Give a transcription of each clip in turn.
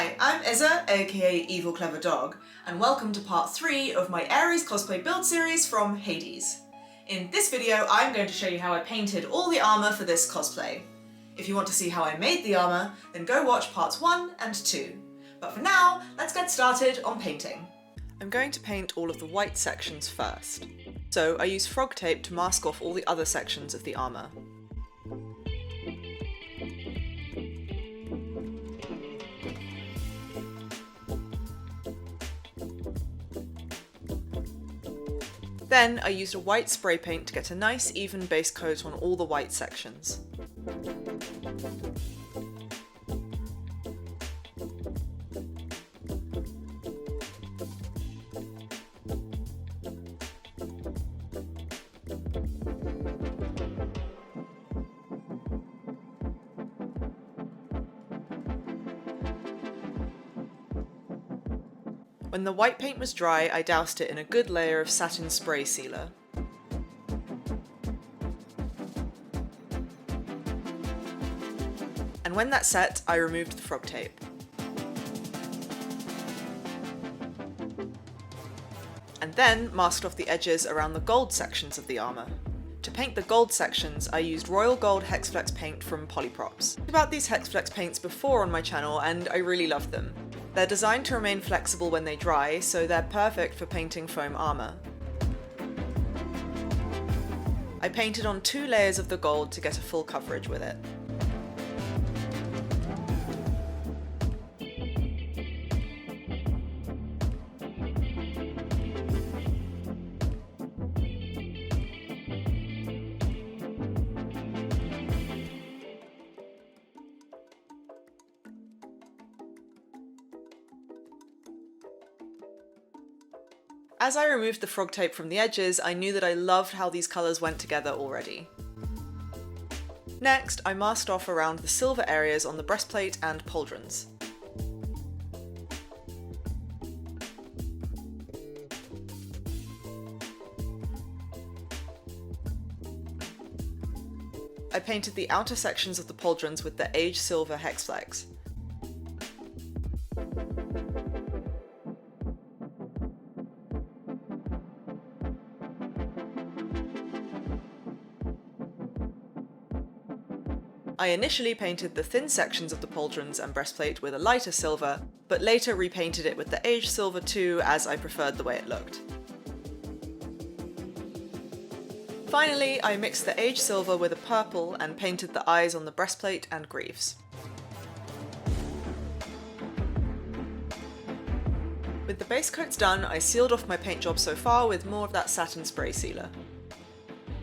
Hi, I'm Izza, aka EvilCleverDog, and welcome to part 3 of my Ares cosplay build series from Hades. In this video, I'm going to show you how I painted all the armour for this cosplay. If you want to see how I made the armour, then go watch parts 1 and 2. But for now, let's get started on painting. I'm going to paint all of the white sections first. So I use frog tape to mask off all the other sections of the armour. Then I used a white spray paint to get a nice even base coat on all the white sections. When the white paint was dry, I doused it in a good layer of satin spray sealer. And when that's set, I removed the frog tape. And then masked off the edges around the gold sections of the armour. To paint the gold sections, I used Royal Gold Hexflex paint from Polyprops. I talked about these Hexflex paints before on my channel and I really love them. They're designed to remain flexible when they dry, so they're perfect for painting foam armour. I painted on 2 layers of the gold to get a full coverage with it. As I removed the frog tape from the edges, I knew that I loved how these colours went together already. Next, I masked off around the silver areas on the breastplate and pauldrons. I painted the outer sections of the pauldrons with the aged silver hexflex. I initially painted the thin sections of the pauldrons and breastplate with a lighter silver, but later repainted it with the aged silver too, as I preferred the way it looked. Finally, I mixed the aged silver with a purple and painted the eyes on the breastplate and greaves. With the base coats done, I sealed off my paint job so far with more of that satin spray sealer.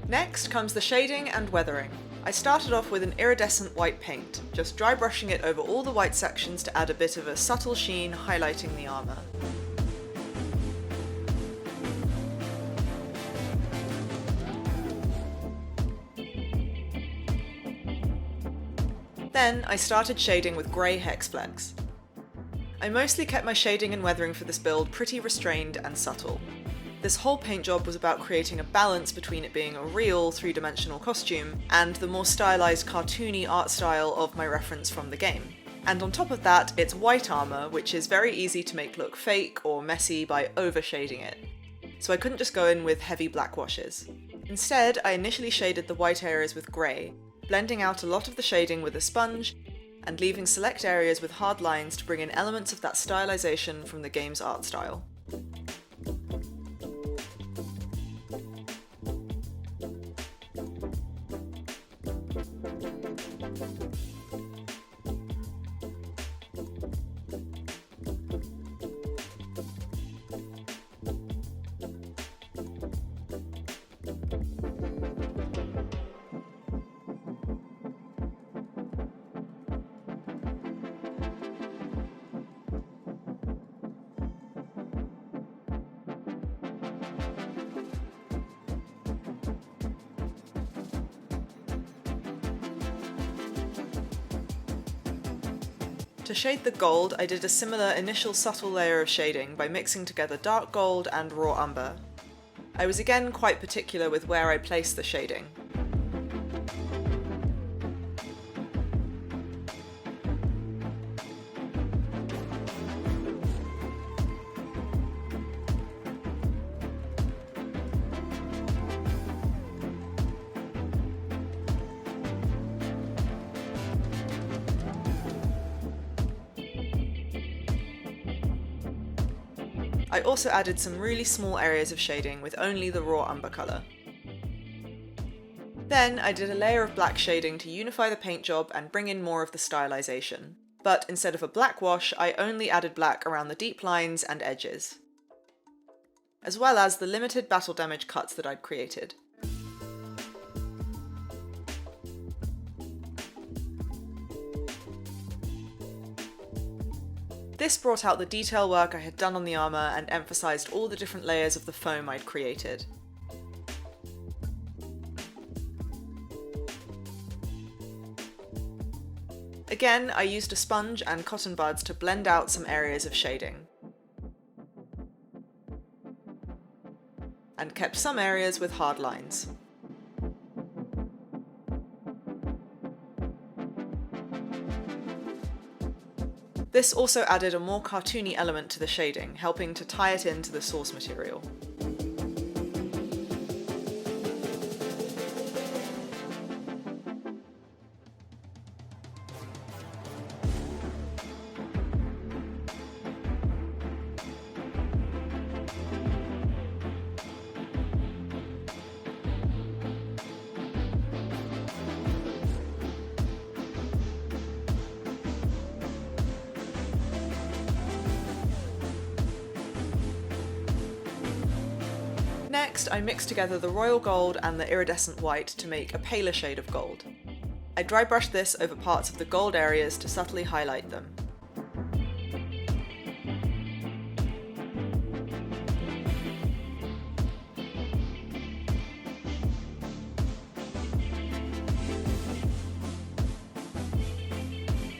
Next comes the shading and weathering. I started off with an iridescent white paint, just dry brushing it over all the white sections to add a bit of a subtle sheen highlighting the armour. Then I started shading with grey hexflex. I mostly kept my shading and weathering for this build pretty restrained and subtle. This whole paint job was about creating a balance between it being a real 3-dimensional costume and the more stylized cartoony art style of my reference from the game. And on top of that, it's white armor, which is very easy to make look fake or messy by over-shading it. So I couldn't just go in with heavy black washes. Instead, I initially shaded the white areas with grey, blending out a lot of the shading with a sponge and leaving select areas with hard lines to bring in elements of that stylization from the game's art style. To shade the gold, I did a similar initial subtle layer of shading by mixing together dark gold and raw umber. I was again quite particular with where I placed the shading. I also added some really small areas of shading with only the raw umber colour. Then I did a layer of black shading to unify the paint job and bring in more of the stylisation. But instead of a black wash, I only added black around the deep lines and edges, as well as the limited battle damage cuts that I'd created. This brought out the detail work I had done on the armour and emphasised all the different layers of the foam I'd created. Again, I used a sponge and cotton buds to blend out some areas of shading, and kept some areas with hard lines. This also added a more cartoony element to the shading, helping to tie it into the source material. Next, I mixed together the royal gold and the iridescent white to make a paler shade of gold. I dry brushed this over parts of the gold areas to subtly highlight them.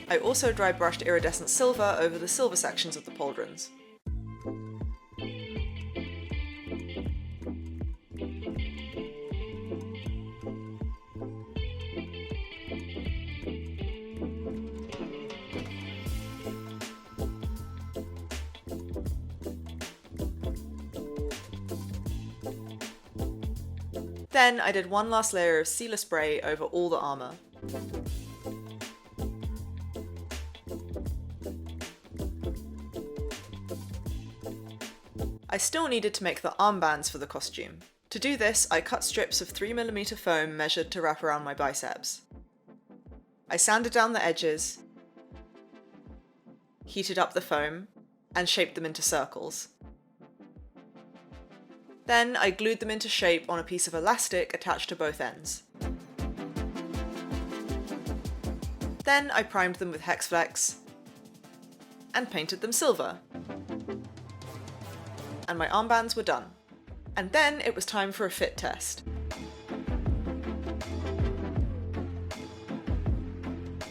I also dry brushed iridescent silver over the silver sections of the pauldrons. Then I did one last layer of sealer spray over all the armour. I still needed to make the armbands for the costume. To do this, I cut strips of 3mm foam measured to wrap around my biceps. I sanded down the edges, heated up the foam, and shaped them into circles. Then I glued them into shape on a piece of elastic attached to both ends. Then I primed them with hex flex and painted them silver. And my armbands were done. And then it was time for a fit test.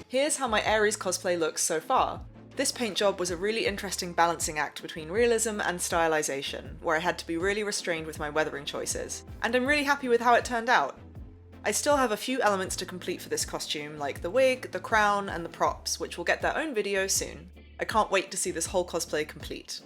Here's how my Ares cosplay looks so far. This paint job was a really interesting balancing act between realism and stylization, where I had to be really restrained with my weathering choices. And I'm really happy with how it turned out. I still have a few elements to complete for this costume, like the wig, the crown, and the props, which will get their own video soon. I can't wait to see this whole cosplay complete.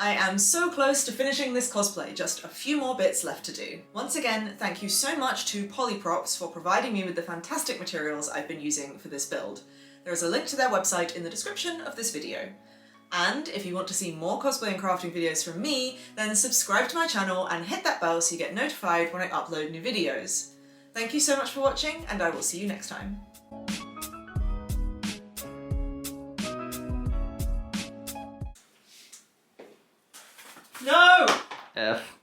I am so close to finishing this cosplay, just a few more bits left to do. Once again, thank you so much to Polyprops for providing me with the fantastic materials I've been using for this build. There is a link to their website in the description of this video. And if you want to see more cosplay and crafting videos from me, then subscribe to my channel and hit that bell so you get notified when I upload new videos. Thank you so much for watching, and I will see you next time. No! F.